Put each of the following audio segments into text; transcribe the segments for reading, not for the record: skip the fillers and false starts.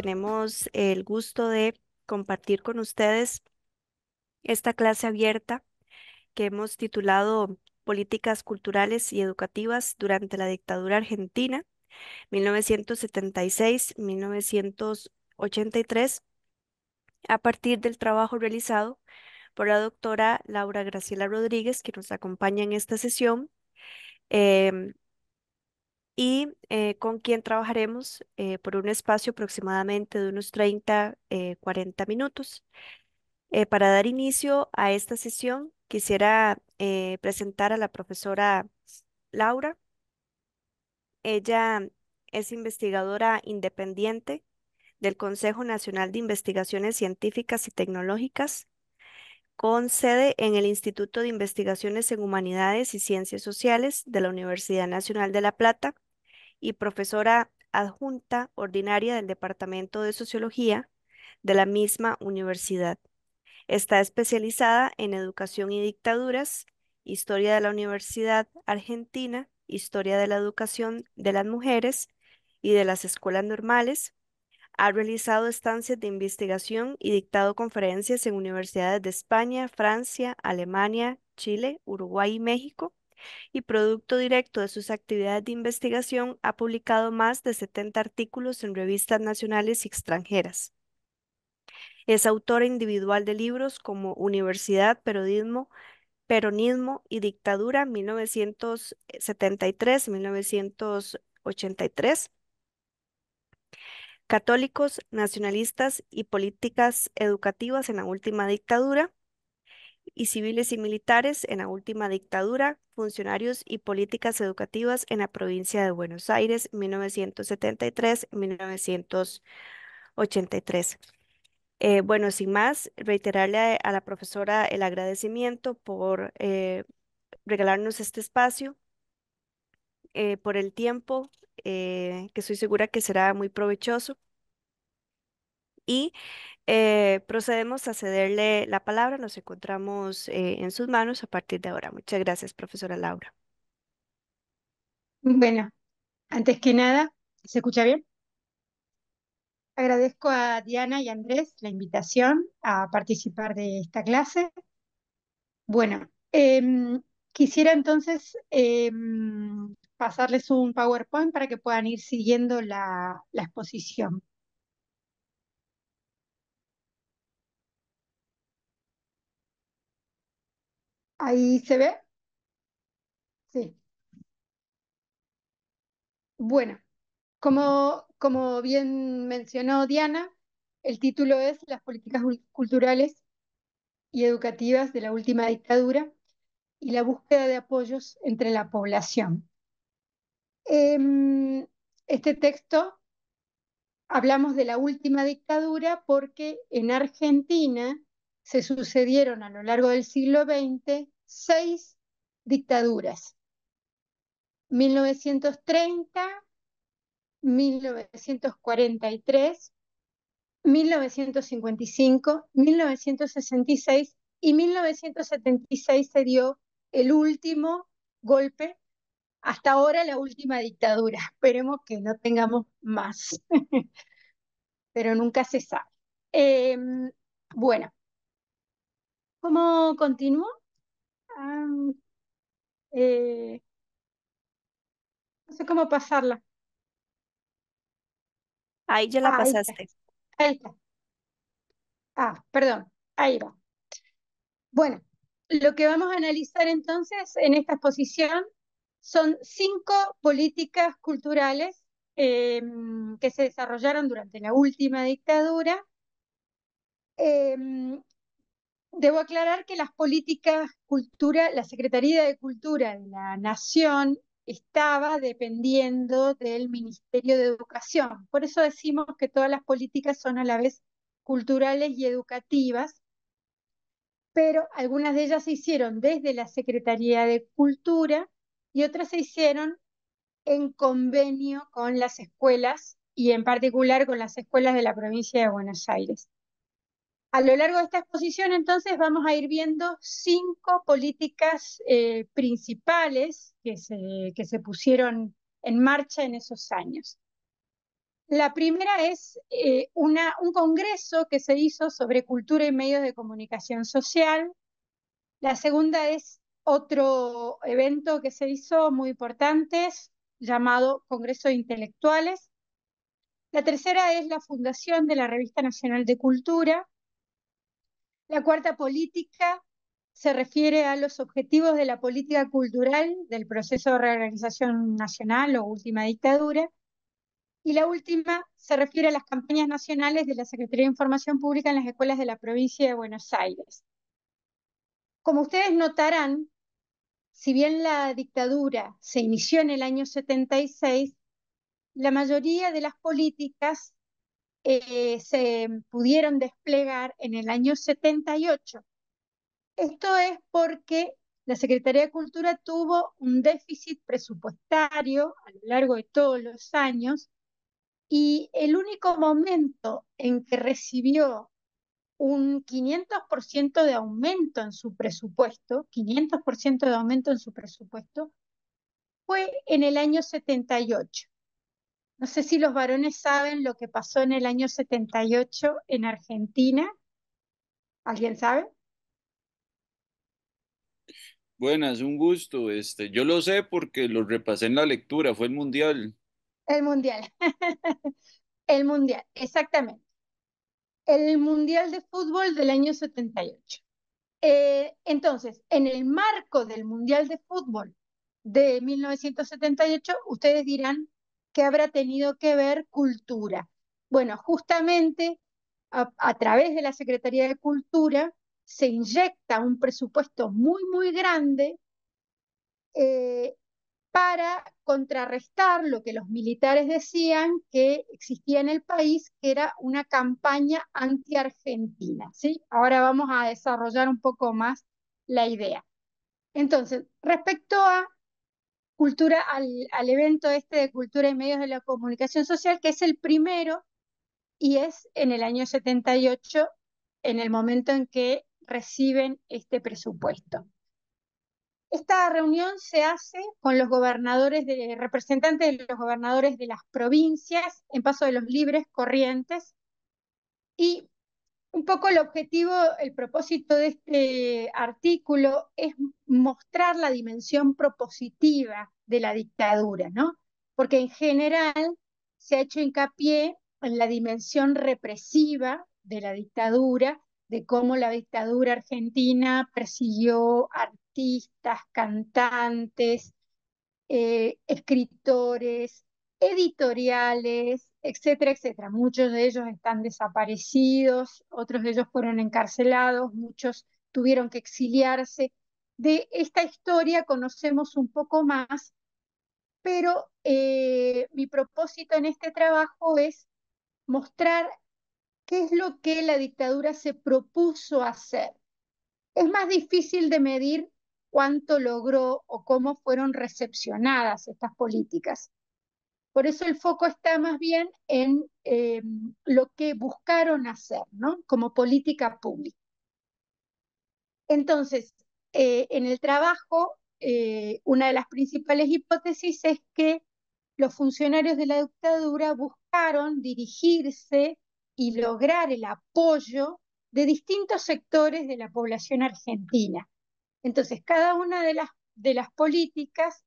tenemos el gusto de compartir con ustedes esta clase abierta que hemos titulado Políticas Culturales y Educativas durante la Dictadura Argentina, 1976-1983, a partir del trabajo realizado por la doctora Laura Graciela Rodríguez, que nos acompaña en esta sesión. em, con quien trabajaremos por un espacio aproximadamente de unos 30, 40 minutos. Para dar inicio a esta sesión, quisiera presentar a la profesora Laura. Ella es investigadora independiente del Consejo Nacional de Investigaciones Científicas y Tecnológicas, con sede en el Instituto de Investigaciones en Humanidades y Ciencias Sociales de la Universidad Nacional de La Plata y profesora adjunta ordinaria del Departamento de Sociología de la misma universidad. Está especializada en educación y dictaduras, historia de la Universidad Argentina, historia de la educación de las mujeres y de las escuelas normales. Ha realizado estancias de investigación y dictado conferencias en universidades de España, Francia, Alemania, Chile, Uruguay y México, y producto directo de sus actividades de investigación ha publicado más de 70 artículos en revistas nacionales y extranjeras. Es autora individual de libros como Universidad, Periodismo, Peronismo y Dictadura, 1973-1983, Católicos, Nacionalistas y Políticas Educativas en la Última Dictadura, y Civiles y Militares en la Última Dictadura, Funcionarios y Políticas Educativas en la Provincia de Buenos Aires, 1973-1983. Bueno, sin más, reiterarle a la profesora el agradecimiento por regalarnos este espacio, por el tiempo, que estoy segura que será muy provechoso. Y procedemos a cederle la palabra. Nos encontramos en sus manos a partir de ahora. Muchas gracias, profesora Laura. Bueno, antes que nada, ¿se escucha bien? Agradezco a Diana y Andrés la invitación a participar de esta clase. Bueno, quisiera entonces pasarles un PowerPoint para que puedan ir siguiendo la exposición. ¿Ahí se ve? Sí. Bueno, como bien mencionó Diana, el título es Las políticas culturales y educativas de la última dictadura y la búsqueda de apoyos entre la población. Este texto hablamos de la última dictadura porque en Argentina se sucedieron a lo largo del siglo XX 6 dictaduras: 1930, 1943, 1955, 1966 y 1976 se dio el último golpe, hasta ahora la última dictadura. Esperemos que no tengamos más, pero nunca se sabe. Eh, bueno, ¿cómo continúo? Ah, eh, no sé cómo pasarla. Ahí ya la Ahí está, pasaste. ahí está. Perdón, ahí va. Bueno, lo que vamos a analizar entonces en esta exposición son 5 políticas culturales eh, que se desarrollaron durante la última dictadura. Eh, Debo aclarar que las políticas cultura, la Secretaría de Cultura de la Nación estaba dependiendo del Ministerio de Educación. Por eso decimos que todas las políticas son a la vez culturales y educativas, pero algunas de ellas se hicieron desde la Secretaría de Cultura y otras se hicieron en convenio con las escuelas y en particular con las escuelas de la provincia de Buenos Aires. A lo largo de esta exposición, entonces, vamos a ir viendo 5 políticas principales que se pusieron en marcha en esos años. La primera es un congreso que se hizo sobre cultura y medios de comunicación social. La segunda es otro evento que se hizo muy importante, llamado Congreso de Intelectuales. La tercera es la fundación de la Revista Nacional de Cultura. La cuarta política se refiere a los objetivos de la política cultural del proceso de reorganización nacional o última dictadura. Y la última se refiere a las campañas nacionales de la Secretaría de Información Pública en las escuelas de la provincia de Buenos Aires. Como ustedes notarán, si bien la dictadura se inició en el año 76, la mayoría de las políticas se pudieron desplegar en el año 78. Esto es porque la Secretaría de Cultura tuvo un déficit presupuestario a lo largo de todos los años y el único momento en que recibió un 500% de aumento en su presupuesto, 500% de aumento en su presupuesto, fue en el año 78. No sé si los varones saben lo que pasó en el año 78 en Argentina. ¿Alguien sabe? Buenas, un gusto. Yo lo sé porque lo repasé en la lectura, fue el Mundial. El Mundial. El Mundial, exactamente. El Mundial de Fútbol del año 78. Entonces, en el marco del Mundial de Fútbol de 1978, ustedes dirán que habrá tenido que ver cultura. Bueno, justamente a través de la Secretaría de Cultura se inyecta un presupuesto muy, muy grande eh, para contrarrestar lo que los militares decían que existía en el país, que era una campaña anti-argentina, ¿sí? Ahora vamos a desarrollar un poco más la idea. Entonces, respecto a cultura, al evento este de cultura y medios de la comunicación social, que es el primero y es en el año 78, en el momento en que reciben este presupuesto. Esta reunión se hace con los gobernadores, representantes de los gobernadores de las provincias en Paso de los Libres, Corrientes, y un poco el objetivo, el propósito de este artículo es mostrar la dimensión propositiva de la dictadura, ¿no? Porque en general se ha hecho hincapié en la dimensión represiva de la dictadura, de cómo la dictadura argentina persiguió artistas, cantantes, escritores, editoriales, etcétera, etcétera. Muchos de ellos están desaparecidos, otros de ellos fueron encarcelados, muchos tuvieron que exiliarse. De esta historia conocemos un poco más, pero mi propósito en este trabajo es mostrar qué es lo que la dictadura se propuso hacer. Es más difícil de medir cuánto logró o cómo fueron recepcionadas estas políticas. Por eso el foco está más bien en lo que buscaron hacer, ¿no? Como política pública. Entonces, en el trabajo, una de las principales hipótesis es que los funcionarios de la dictadura buscaron dirigirse y lograr el apoyo de distintos sectores de la población argentina. Entonces, cada una de las políticas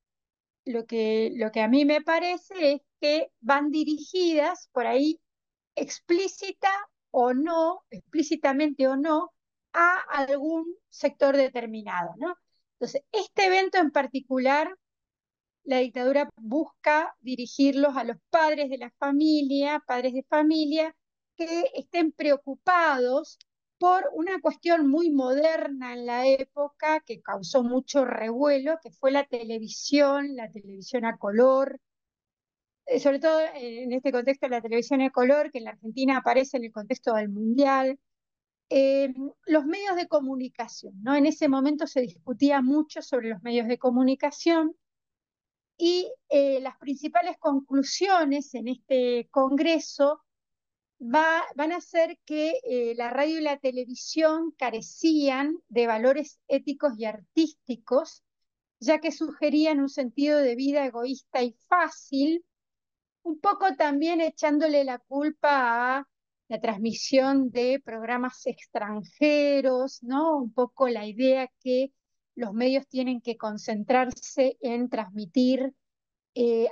lo que a mí me parece es que van dirigidas por ahí explícita o no, explícitamente o no, a algún sector determinado, ¿no? Entonces, este evento en particular, la dictadura busca dirigirlos a los padres de la familia, padres de familia, que estén preocupados por una cuestión muy moderna en la época que causó mucho revuelo, que fue la televisión a color, sobre todo en este contexto la televisión a color, que en la Argentina aparece en el contexto del Mundial. Los medios de comunicación, ¿no? En ese momento se discutía mucho sobre los medios de comunicación y las principales conclusiones en este congreso van a ser que la radio y la televisión carecían de valores éticos y artísticos, ya que sugerían un sentido de vida egoísta y fácil, un poco también echándole la culpa a la transmisión de programas extranjeros, ¿no? Un poco la idea que los medios tienen que concentrarse en transmitir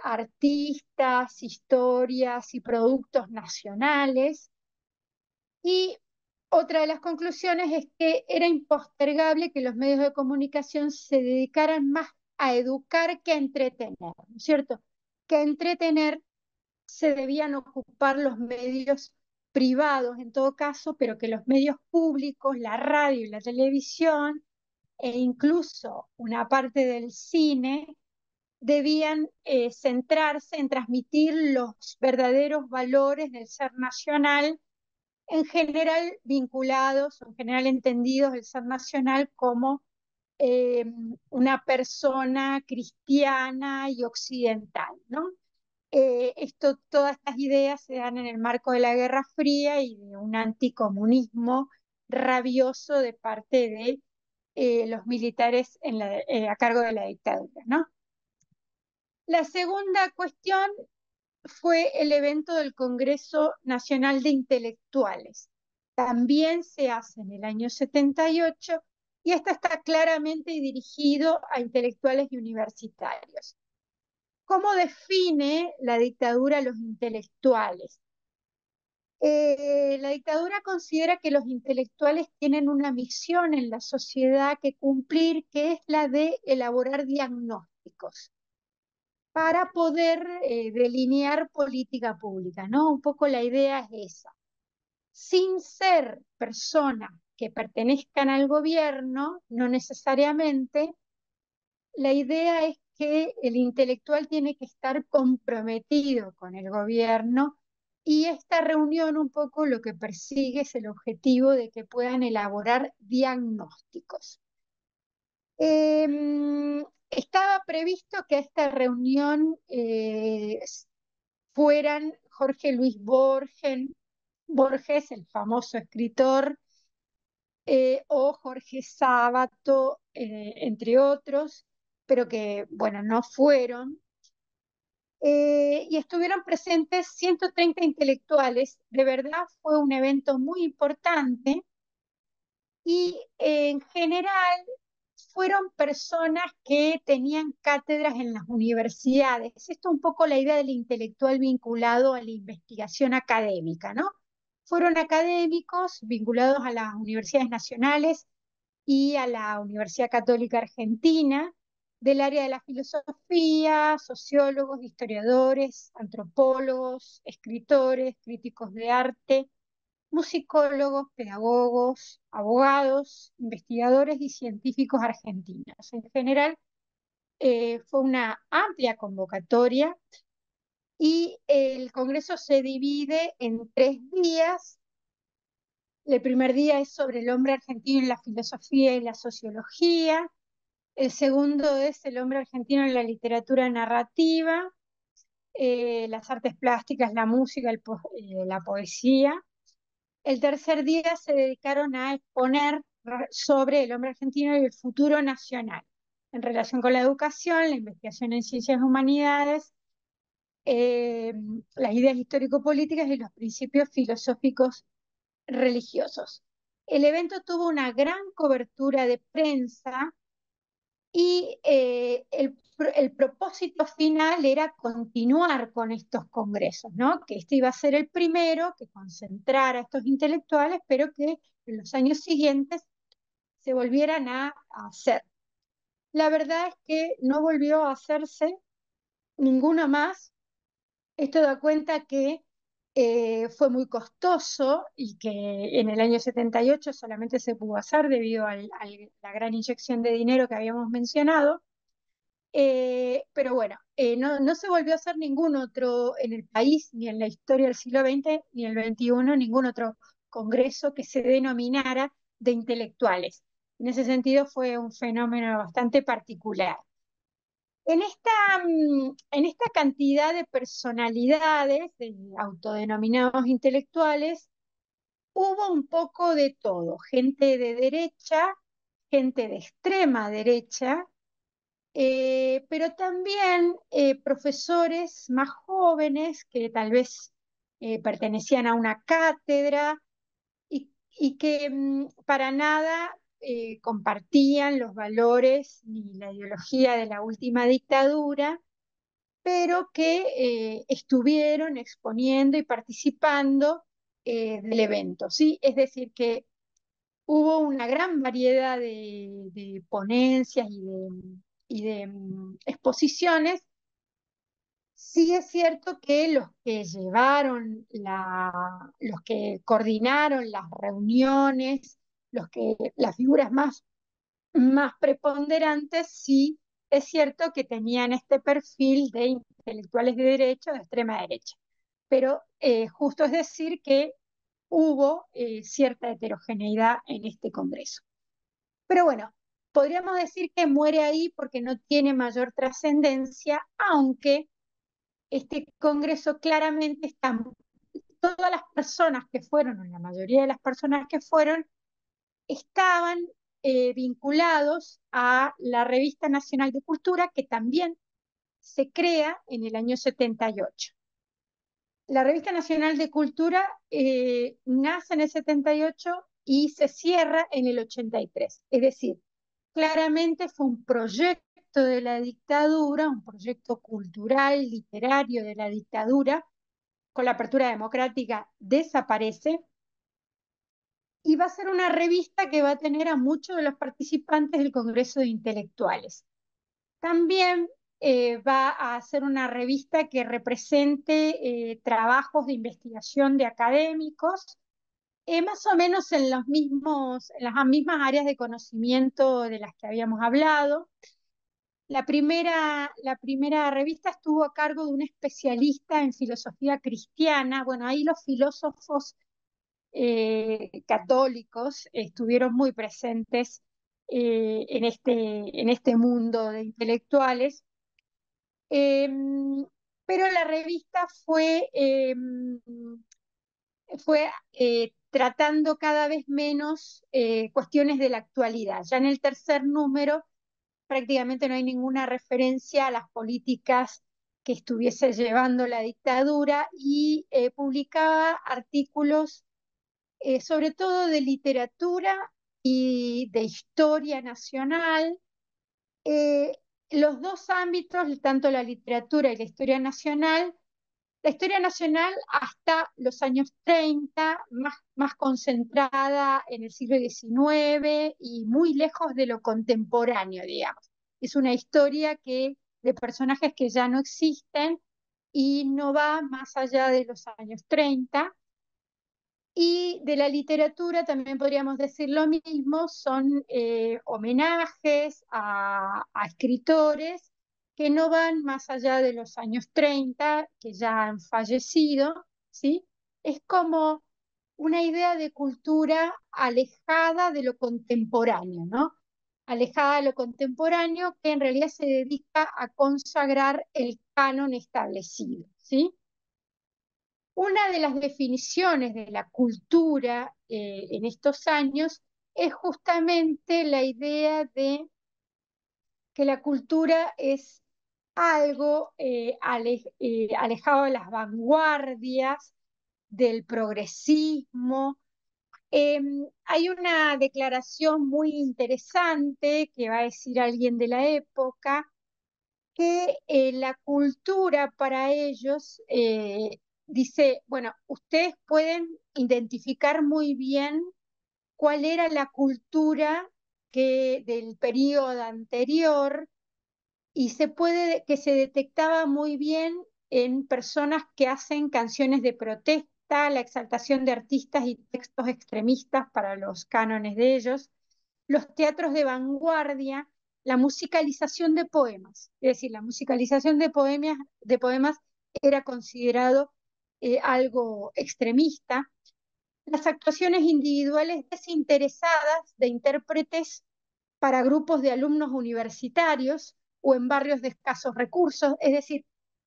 artistas, historias y productos nacionales. Y otra de las conclusiones es que era impostergable que los medios de comunicación se dedicaran más a educar que a entretener, ¿no es cierto? Que a entretener se debían ocupar los medios privados en todo caso, pero que los medios públicos, la radio y la televisión, e incluso una parte del cine, debían centrarse en transmitir los verdaderos valores del ser nacional, en general vinculados, en general entendidos el ser nacional como eh, una persona cristiana y occidental, ¿no? Todas estas ideas se dan en el marco de la Guerra Fría y de un anticomunismo rabioso de parte de los militares a cargo de la dictadura, ¿no? La segunda cuestión fue el evento del Congreso Nacional de Intelectuales. También se hace en el año 78 y esto está claramente dirigido a intelectuales y universitarios. ¿Cómo define la dictadura a los intelectuales? La dictadura considera que los intelectuales tienen una misión en la sociedad que cumplir, que es la de elaborar diagnósticos para poder delinear política pública, ¿no? Un poco la idea es esa. Sin ser personas que pertenezcan al gobierno, no necesariamente, la idea es que el intelectual tiene que estar comprometido con el gobierno y esta reunión un poco lo que persigue es el objetivo de que puedan elaborar diagnósticos. Estaba previsto que a esta reunión fueran Jorge Luis Borges, el famoso escritor, o Jorge Sábato, entre otros, pero que, bueno, no fueron. Y estuvieron presentes 130 intelectuales. De verdad fue un evento muy importante y en general fueron personas que tenían cátedras en las universidades. Esto es un poco la idea del intelectual vinculado a la investigación académica, ¿no? Fueron académicos vinculados a las universidades nacionales y a la Universidad Católica Argentina, del área de la filosofía, sociólogos, historiadores, antropólogos, escritores, críticos de arte, musicólogos, pedagogos, abogados, investigadores y científicos argentinos. En general, fue una amplia convocatoria y el Congreso se divide en 3 días. El primer día es sobre el hombre argentino en la filosofía y la sociología. El segundo es el hombre argentino en la literatura narrativa, las artes plásticas, la música, la poesía. El tercer día se dedicaron a exponer sobre el hombre argentino y el futuro nacional, en relación con la educación, la investigación en ciencias humanidades, las ideas histórico-políticas y los principios filosóficos religiosos. El evento tuvo una gran cobertura de prensa y el propósito final era continuar con estos congresos, ¿no? Que este iba a ser el primero que concentrara a estos intelectuales, pero que en los años siguientes se volvieran a hacer. La verdad es que no volvió a hacerse ninguno más. Esto da cuenta que fue muy costoso y que en el año 78 solamente se pudo hacer debido a la gran inyección de dinero que habíamos mencionado. Pero bueno, no se volvió a hacer ningún otro en el país, ni en la historia del siglo XX, ni el XXI, ningún otro congreso que se denominara de intelectuales. En ese sentido fue un fenómeno bastante particular. En esta cantidad de personalidades, de autodenominados intelectuales, hubo un poco de todo, gente de derecha, gente de extrema derecha, pero también profesores más jóvenes que tal vez pertenecían a una cátedra y que para nada compartían los valores ni la ideología de la última dictadura, pero que estuvieron exponiendo y participando del evento, ¿sí? Es decir, que hubo una gran variedad de ponencias y de exposiciones. Sí es cierto que los que los que coordinaron las reuniones, las figuras más preponderantes, sí es cierto que tenían este perfil de intelectuales de derecha o de extrema derecha. Pero justo es decir que hubo cierta heterogeneidad en este Congreso. Pero bueno, podríamos decir que muere ahí porque no tiene mayor trascendencia, aunque este Congreso claramente está, todas las personas que fueron, o la mayoría de las personas que fueron, estaban vinculados a la Revista Nacional de Cultura, que también se crea en el año 78. La Revista Nacional de Cultura nace en el 78 y se cierra en el 83. Es decir, claramente fue un proyecto de la dictadura, un proyecto cultural, literario de la dictadura. Con la apertura democrática desaparece y va a ser una revista que va a tener a muchos de los participantes del Congreso de Intelectuales. También va a ser una revista que represente trabajos de investigación de académicos, más o menos en en las mismas áreas de conocimiento de las que habíamos hablado. La primera revista estuvo a cargo de un especialista en filosofía cristiana. Bueno, ahí los filósofos católicos estuvieron muy presentes en este mundo de intelectuales. Eh, pero la revista fue tratando cada vez menos cuestiones de la actualidad. Ya en el tercer número prácticamente no hay ninguna referencia a las políticas que estuviese llevando la dictadura y publicaba artículos sobre todo de literatura y de historia nacional. Eh, los dos ámbitos, tanto la literatura y la historia nacional hasta los años 30, más concentrada en el siglo XIX y muy lejos de lo contemporáneo, digamos. Es una historia de personajes que ya no existen y no va más allá de los años 30. Y de la literatura también podríamos decir lo mismo, son homenajes a escritores que no van más allá de los años 30, que ya han fallecido, ¿sí? Es como una idea de cultura alejada de lo contemporáneo, ¿no? Alejada de lo contemporáneo que en realidad se dedica a consagrar el canon establecido, ¿sí? Una de las definiciones de la cultura en estos años es justamente la idea de que la cultura es algo alejado de las vanguardias, del progresismo. Hay una declaración muy interesante que va a decir alguien de la época, que la cultura para ellos dice, bueno, ustedes pueden identificar muy bien cuál era la cultura del periodo anterior y que se detectaba muy bien en personas que hacen canciones de protesta, la exaltación de artistas y textos extremistas para los cánones de ellos, los teatros de vanguardia, la musicalización de poemas. Es decir, la musicalización de poemas era considerado algo extremista. Las actuaciones individuales desinteresadas de intérpretes para grupos de alumnos universitarios o en barrios de escasos recursos, es decir,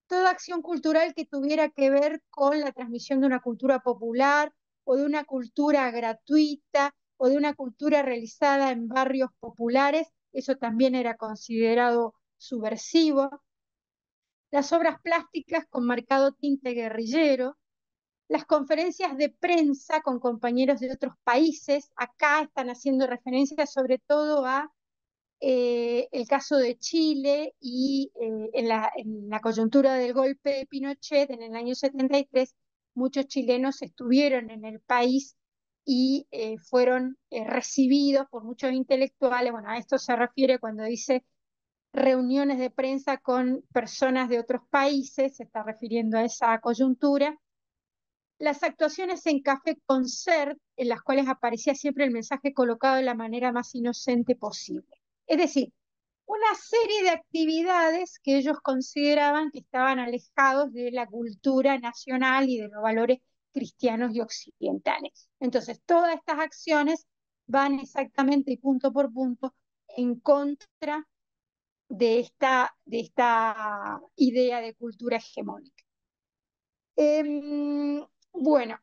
toda acción cultural que tuviera que ver con la transmisión de una cultura popular o de una cultura gratuita o de una cultura realizada en barrios populares, eso también era considerado subversivo, las obras plásticas con marcado tinte guerrillero, las conferencias de prensa con compañeros de otros países. Acá están haciendo referencia sobre todo a el caso de Chile y en la coyuntura del golpe de Pinochet en el año 73, muchos chilenos estuvieron en el país y fueron recibidos por muchos intelectuales. Bueno, a esto se refiere cuando dice reuniones de prensa con personas de otros países, se está refiriendo a esa coyuntura. Las actuaciones en Café Concert, en las cuales aparecía siempre el mensaje colocado de la manera más inocente posible. Es decir, una serie de actividades que ellos consideraban que estaban alejados de la cultura nacional y de los valores cristianos y occidentales. Entonces, todas estas acciones van exactamente y punto por punto en contra de esta idea de cultura hegemónica. Bueno,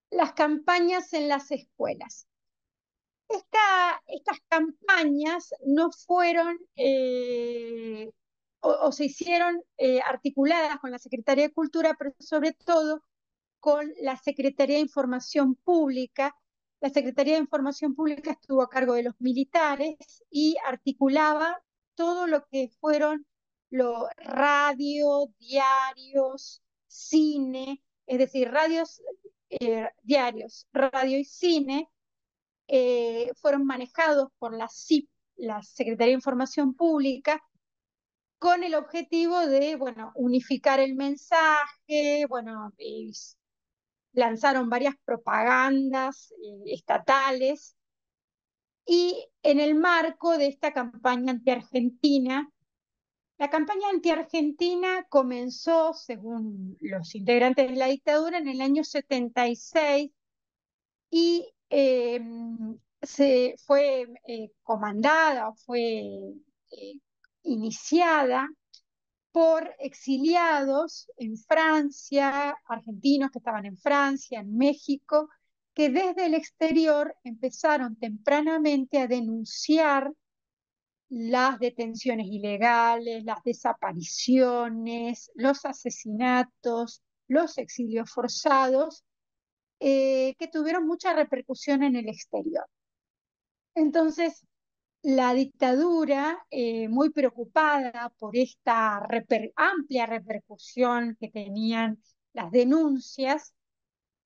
las campañas en las escuelas. Estas campañas no fueron o se hicieron articuladas con la Secretaría de Cultura, pero sobre todo con la Secretaría de Información Pública. La Secretaría de Información Pública estuvo a cargo de los militares y articulaba todo lo que fueron los radio, diarios, cine, es decir, diarios, radio y cine, fueron manejados por la SIP, la Secretaría de Información Pública, con el objetivo de, bueno, unificar el mensaje. Bueno, lanzaron varias propagandas estatales, y en el marco de esta campaña anti-argentina, la campaña anti-argentina comenzó, según los integrantes de la dictadura, en el año 76 y se fue comandada, fue iniciada por exiliados en Francia, argentinos que estaban en Francia, en México, que desde el exterior empezaron tempranamente a denunciar las detenciones ilegales, las desapariciones, los asesinatos, los exilios forzados, que tuvieron mucha repercusión en el exterior. Entonces, la dictadura, muy preocupada por esta amplia repercusión que tenían las denuncias,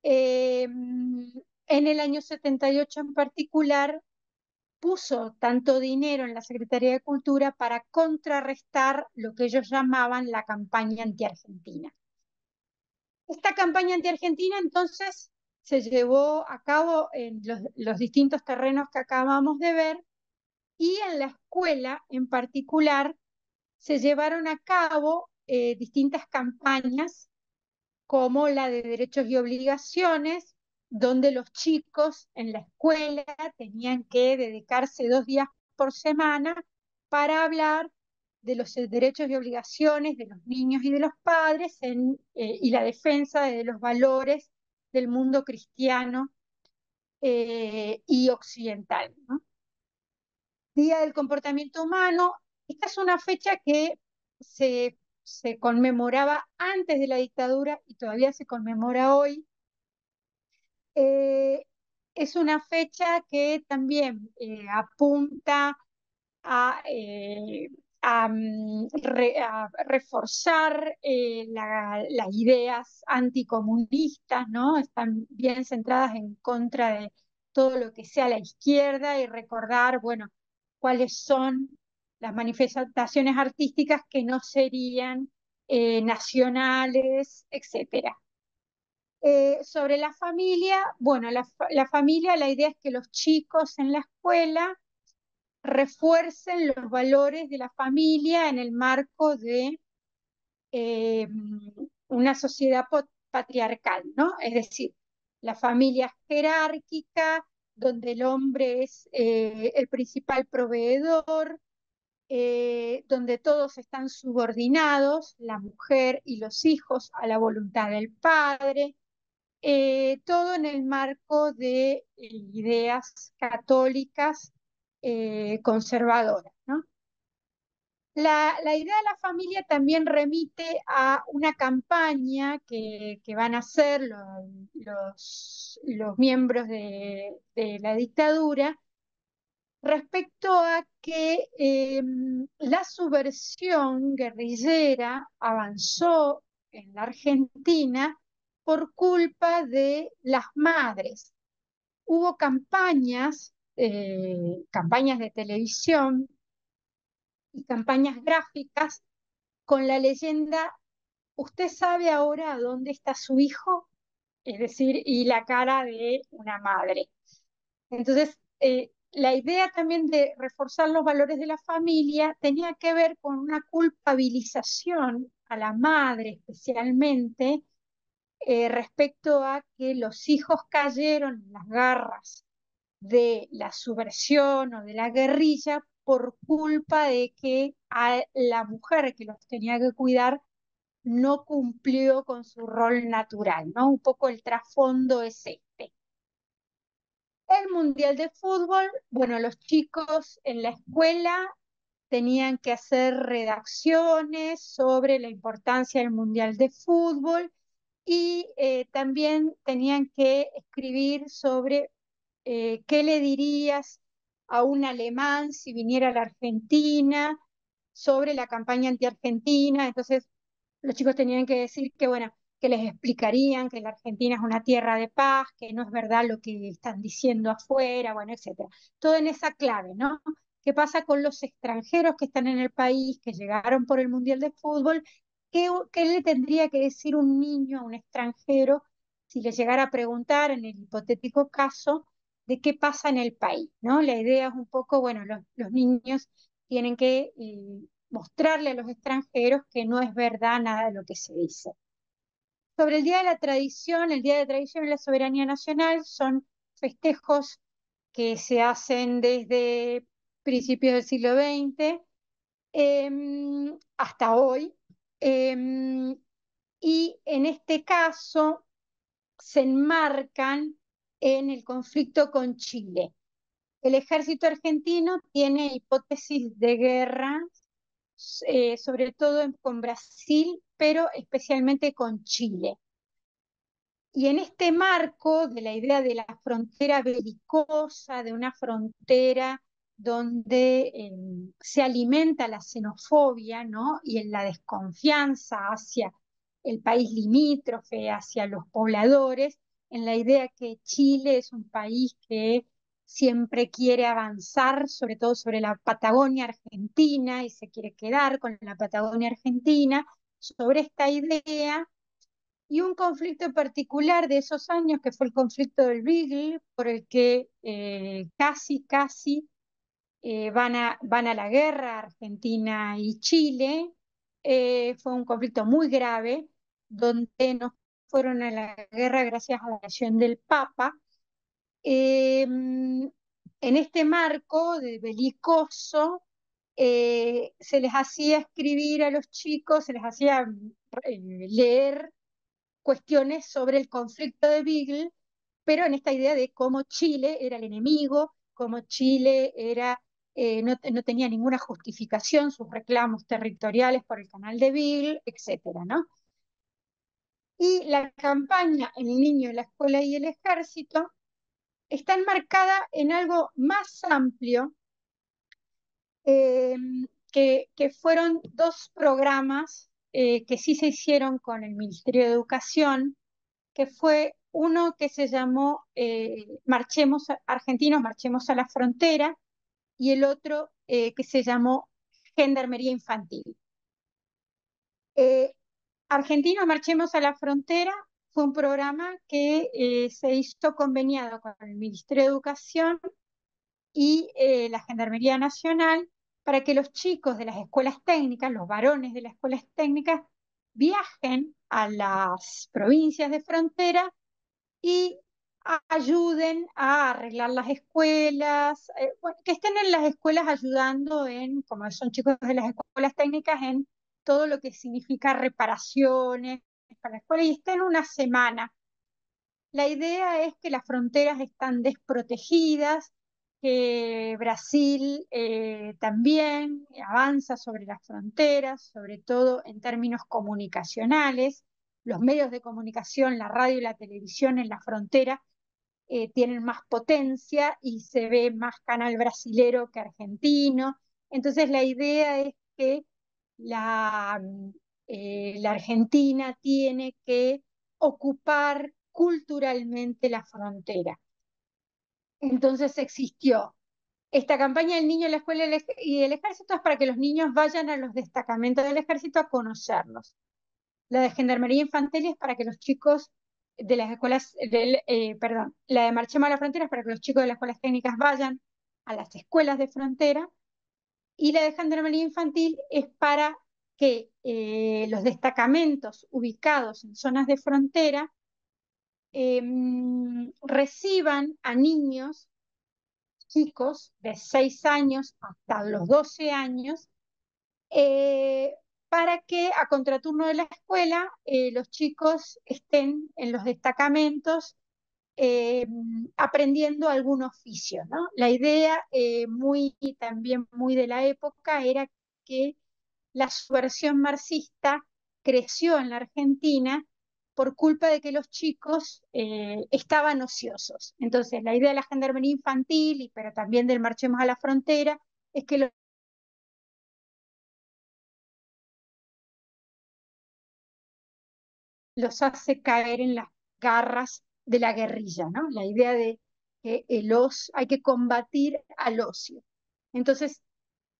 en el año 78 en particular, puso tanto dinero en la Secretaría de Cultura para contrarrestar lo que ellos llamaban la campaña anti-argentina. Esta campaña anti-argentina entonces se llevó a cabo en los distintos terrenos que acabamos de ver, y en la escuela en particular se llevaron a cabo distintas campañas, como la de derechos y obligaciones, donde los chicos en la escuela tenían que dedicarse 2 días por semana para hablar de los derechos y obligaciones de los niños y de los padres y la defensa de los valores del mundo cristiano y occidental, ¿no? Día del Comportamiento Humano. Esta es una fecha que se conmemoraba antes de la dictadura y todavía se conmemora hoy. Eh, es una fecha que también apunta a, a reforzar las ideas anticomunistas, ¿no? Están bien centradas en contra de todo lo que sea la izquierda, y recordar, bueno, cuáles son las manifestaciones artísticas que no serían nacionales, etcétera. Sobre la familia, bueno, la familia, la idea es que los chicos en la escuela refuercen los valores de la familia en el marco de eh, una sociedad patriarcal, ¿no? Es decir, la familia jerárquica, donde el hombre es el principal proveedor, donde todos están subordinados, la mujer y los hijos, a la voluntad del padre, todo en el marco de ideas católicas conservadoras, ¿no? La idea de la familia también remite a una campaña que van a hacer los miembros de la dictadura respecto a que la subversión guerrillera avanzó en la Argentina por culpa de las madres. Hubo campañas de televisión y campañas gráficas con la leyenda, ¿usted sabe ahora dónde está su hijo? Es decir, y la cara de una madre. Entonces, la idea también de reforzar los valores de la familia tenía que ver con una culpabilización a la madre especialmente, respecto a que los hijos cayeron en las garras de la subversión o de la guerrilla por culpa de que a la mujer que los tenía que cuidar no cumplió con su rol natural, ¿no? Un poco el trasfondo es este. El Mundial de Fútbol, bueno, los chicos en la escuela tenían que hacer redacciones sobre la importancia del Mundial de Fútbol y también tenían que escribir sobre qué le dirías a un alemán si viniera a la Argentina, sobre la campaña anti-argentina. Entonces, los chicos tenían que decir que, bueno, que les explicarían que la Argentina es una tierra de paz, que no es verdad lo que están diciendo afuera, bueno, etcétera. Todo en esa clave, ¿no? ¿Qué pasa con los extranjeros que están en el país, que llegaron por el Mundial de Fútbol? ¿Qué le tendría que decir un niño a un extranjero si le llegara a preguntar en el hipotético caso de qué pasa en el país, ¿no? La idea es un poco, bueno, los niños tienen que mostrarle a los extranjeros que no es verdad nada de lo que se dice. Sobre el Día de la Tradición, el Día de la Tradición y la Soberanía Nacional son festejos que se hacen desde principios del siglo XX hasta hoy. Y en este caso se enmarcan en el conflicto con Chile. El ejército argentino tiene hipótesis de guerra, sobre todo con Brasil, pero especialmente con Chile. Y en este marco de la idea de la frontera belicosa, de una frontera donde se alimenta la xenofobia, ¿no? Y en la desconfianza hacia el país limítrofe, hacia los pobladores, en la idea que Chile es un país que siempre quiere avanzar, sobre todo sobre la Patagonia Argentina, y se quiere quedar con la Patagonia Argentina. Sobre esta idea y un conflicto particular de esos años, que fue el conflicto del Beagle, por el que casi van a la guerra Argentina y Chile. Fue un conflicto muy grave, donde no fueron a la guerra gracias a la acción del Papa. En este marco de belicoso, se les hacía escribir a los chicos, se les hacía leer cuestiones sobre el conflicto de Beagle, pero en esta idea de cómo Chile era el enemigo, cómo Chile no tenía ninguna justificación sus reclamos territoriales por el canal de Beagle, etcétera, ¿no? Y la campaña El niño, la escuela y el ejército está enmarcada en algo más amplio, eh, que fueron dos programas que sí se hicieron con el Ministerio de Educación, que fue uno que se llamó Argentinos, Marchemos a la Frontera, y el otro que se llamó Gendarmería Infantil. Eh, Argentinos, Marchemos a la Frontera fue un programa que se hizo conveniado con el Ministerio de Educación y la Gendarmería Nacional para que los chicos de las escuelas técnicas, los varones de las escuelas técnicas, viajen a las provincias de frontera y ayuden a arreglar las escuelas, bueno, que estén en las escuelas ayudando como son chicos de las escuelas técnicas, en todo lo que significa reparaciones para la escuela, y estén una semana. La idea es que las fronteras están desprotegidas, que Brasil también avanza sobre las fronteras, sobre todo en términos comunicacionales. Los medios de comunicación, la radio y la televisión en la frontera tienen más potencia y se ve más canal brasilero que argentino. Entonces la idea es que la, la Argentina tiene que ocupar culturalmente la frontera. Entonces existió esta campaña del niño en la escuela y del ejército es para que los niños vayan a los destacamentos del ejército a conocerlos. La de Gendarmería Infantil es para que los chicos de las escuelas, perdón, la de Marchemos a la Frontera es para que los chicos de las escuelas técnicas vayan a las escuelas de frontera, y la de Gendarmería Infantil es para que los destacamentos ubicados en zonas de frontera eh, reciban a niños chicos de 6 años hasta los 12 años, eh, para que a contraturno de la escuela los chicos estén en los destacamentos eh, aprendiendo algún oficio, ¿no? La idea también muy de la época era que la subversión marxista creció en la Argentina por culpa de que los chicos estaban ociosos. Entonces, la idea de la gendarmería infantil, pero también del Marchemos a la Frontera, es que los hace caer en las garras de la guerrilla, ¿no? La idea de que hay que combatir al ocio. Entonces,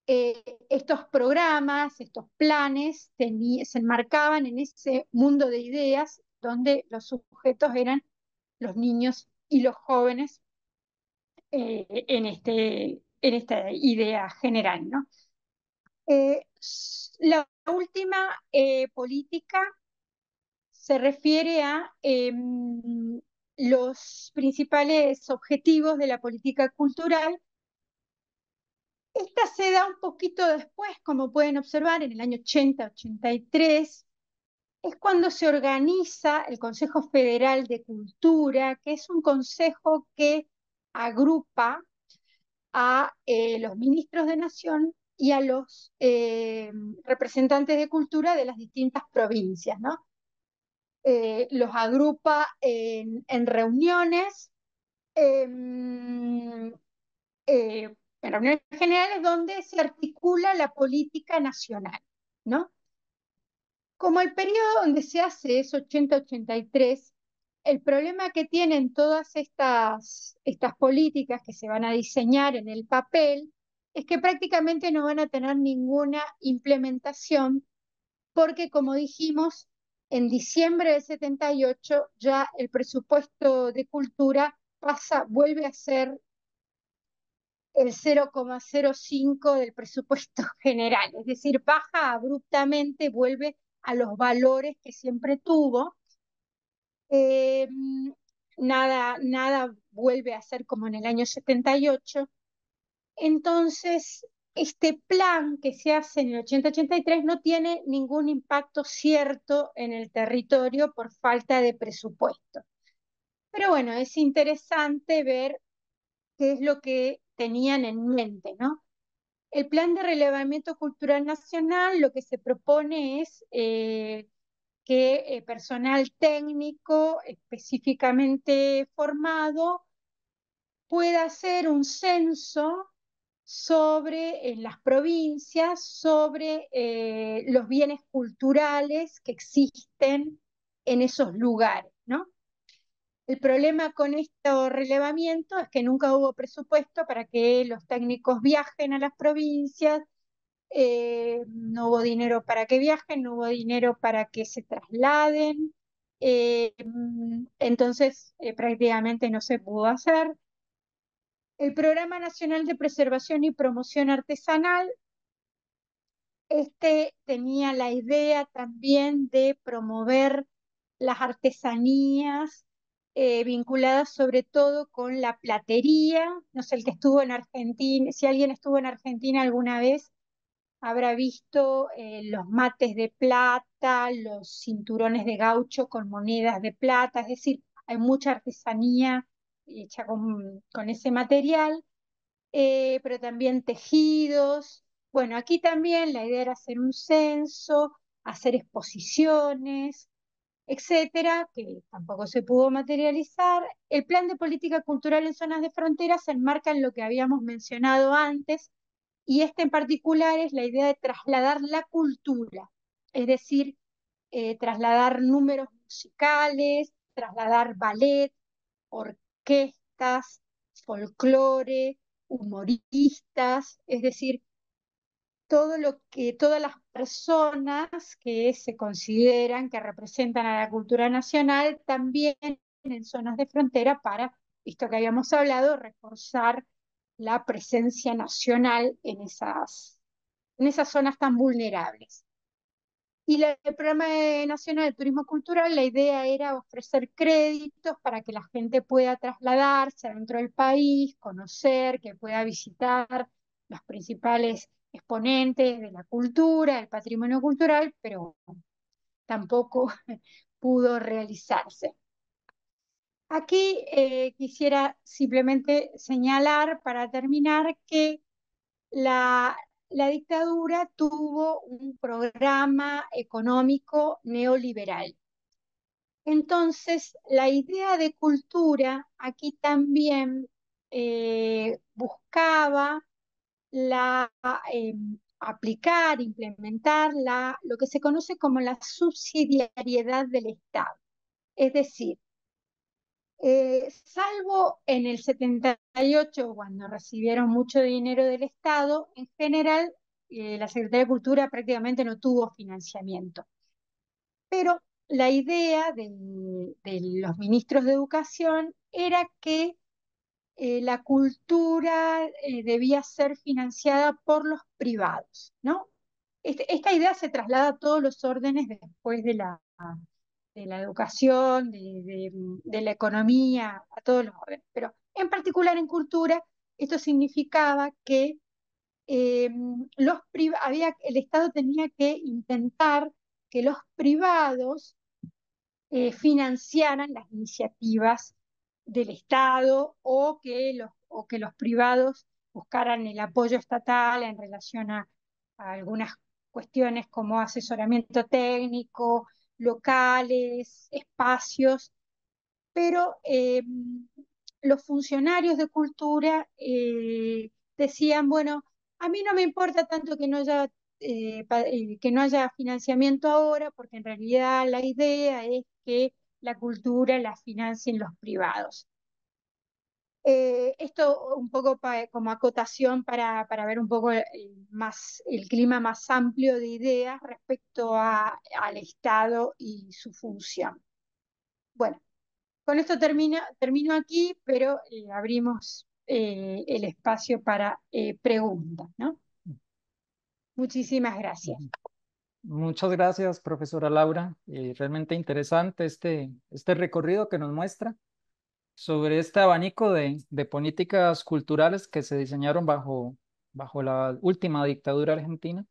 estos programas, estos planes se enmarcaban en ese mundo de ideas donde los sujetos eran los niños y los jóvenes en esta idea general, ¿no? La última política se refiere a los principales objetivos de la política cultural. Esta se da un poquito después, como pueden observar, en el año 80-83, es cuando se organiza el Consejo Federal de Cultura, que es un consejo que agrupa a los ministros de Nación y a los representantes de cultura de las distintas provincias, ¿no? Los agrupa en reuniones, em, en reuniones generales donde se articula la política nacional, ¿no? Como el periodo donde se hace es 80-83, el problema que tienen todas estas políticas que se van a diseñar en el papel es que prácticamente no van a tener ninguna implementación porque, como dijimos, en diciembre del 78 ya el presupuesto de cultura vuelve a ser el 0,05 del presupuesto general, es decir, baja abruptamente, vuelve a los valores que siempre tuvo. Eh, nada vuelve a ser como en el año 78. Entonces, este plan que se hace en el 80-83 no tiene ningún impacto cierto en el territorio por falta de presupuesto. Pero bueno, es interesante ver qué es lo que tenían en mente, ¿no? El plan de relevamiento cultural nacional lo que se propone es que personal técnico específicamente formado pueda hacer un censo sobre en las provincias, sobre los bienes culturales que existen en esos lugares, ¿no? El problema con este relevamiento es que nunca hubo presupuesto para que los técnicos viajen a las provincias, no hubo dinero para que viajen, no hubo dinero para que se trasladen, entonces prácticamente no se pudo hacer. El Programa Nacional de Preservación y Promoción Artesanal, este tenía la idea también de promover las artesanías vinculadas sobre todo con la platería. No sé, el que estuvo en Argentina, si alguien estuvo en Argentina alguna vez, habrá visto los mates de plata, los cinturones de gaucho con monedas de plata, es decir, hay mucha artesanía hecha con ese material. pero también tejidos. Bueno, aquí también la idea era hacer un censo, hacer exposiciones, etcétera, que tampoco se pudo materializar. El plan de política cultural en zonas de frontera se enmarca en lo que habíamos mencionado antes, y este en particular es la idea de trasladar la cultura, es decir, trasladar números musicales, trasladar ballet, orquestas, folclore, humoristas, es decir, todo lo que todas las personas que se consideran que representan a la cultura nacional también en zonas de frontera para, visto que habíamos hablado, reforzar la presencia nacional en esas zonas tan vulnerables. Y el Programa Nacional de Turismo Cultural, la idea era ofrecer créditos para que la gente pueda trasladarse dentro del país, conocer, que pueda visitar los principales exponentes de la cultura, del patrimonio cultural, pero tampoco pudo realizarse. Aquí quisiera simplemente señalar para terminar que la, la dictadura tuvo un programa económico neoliberal. Entonces, la idea de cultura aquí también buscaba la, eh, aplicar, implementar lo que se conoce como la subsidiariedad del Estado. Es decir, salvo en el 78, cuando recibieron mucho dinero del Estado, en general la Secretaría de Cultura prácticamente no tuvo financiamiento. Pero la idea de los ministros de Educación era que la cultura debía ser financiada por los privados, ¿no? Esta idea se traslada a todos los órdenes después de la educación, de la economía, a todos los órdenes. Pero en particular en cultura, esto significaba que el Estado tenía que intentar que los privados financiaran las iniciativas del Estado, o que los privados buscaran el apoyo estatal en relación a algunas cuestiones como asesoramiento técnico, locales, espacios, pero los funcionarios de cultura decían, bueno, a mí no me importa tanto que no haya financiamiento ahora, porque en realidad la idea es que la cultura la financien los privados. Esto un poco como acotación para ver un poco el clima más amplio de ideas respecto al Estado y su función. Bueno, con esto termino aquí, pero abrimos el espacio para preguntas, ¿no? Muchísimas gracias. Muchas gracias, profesora Laura. Realmente interesante este recorrido que nos muestra sobre este abanico de políticas culturales que se diseñaron bajo la última dictadura argentina.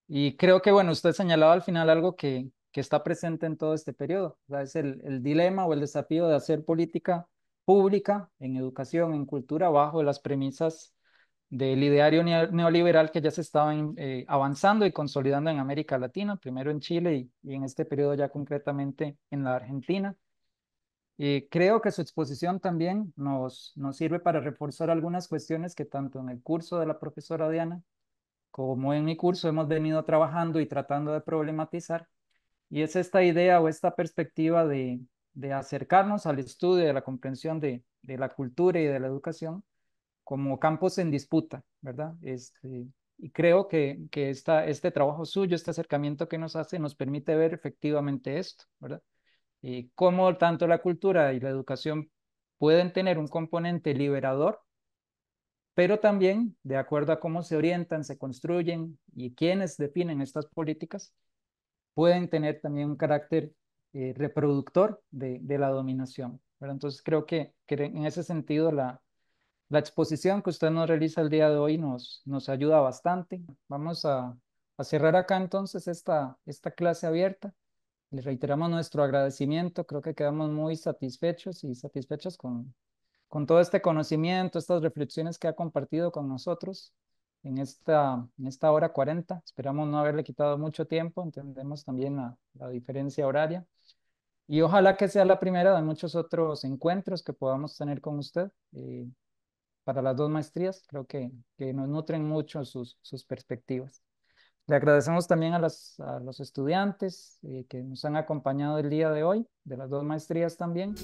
Y creo que, bueno, usted señalaba al final algo que está presente en todo este periodo. O sea, es el dilema o el desafío de hacer política pública en educación, en cultura, bajo las premisas del ideario neoliberal que ya se estaban avanzando y consolidando en América Latina, primero en Chile y en este periodo ya concretamente en la Argentina. Creo que su exposición también nos sirve para reforzar algunas cuestiones que tanto en el curso de la profesora Diana como en mi curso hemos venido trabajando y tratando de problematizar, y es esta idea o esta perspectiva de acercarnos al estudio de la comprensión de la cultura y de la educación como campos en disputa, ¿verdad? Y creo que este trabajo suyo, este acercamiento que nos hace, nos permite ver efectivamente esto, ¿verdad? Y cómo tanto la cultura y la educación pueden tener un componente liberador, pero también, de acuerdo a cómo se orientan, se construyen y quiénes definen estas políticas, pueden tener también un carácter reproductor de la dominación, ¿verdad? Entonces creo que en ese sentido la exposición que usted nos realiza el día de hoy nos ayuda bastante. Vamos a cerrar acá entonces esta clase abierta. Le reiteramos nuestro agradecimiento. Creo que quedamos muy satisfechos y satisfechas con con todo este conocimiento, estas reflexiones que ha compartido con nosotros en esta hora 40. Esperamos no haberle quitado mucho tiempo, entendemos también la diferencia horaria. Y ojalá que sea la primera de muchos otros encuentros que podamos tener con usted para las dos maestrías. Creo que nos nutren mucho sus perspectivas. Le agradecemos también a los estudiantes que nos han acompañado el día de hoy, de las dos maestrías también.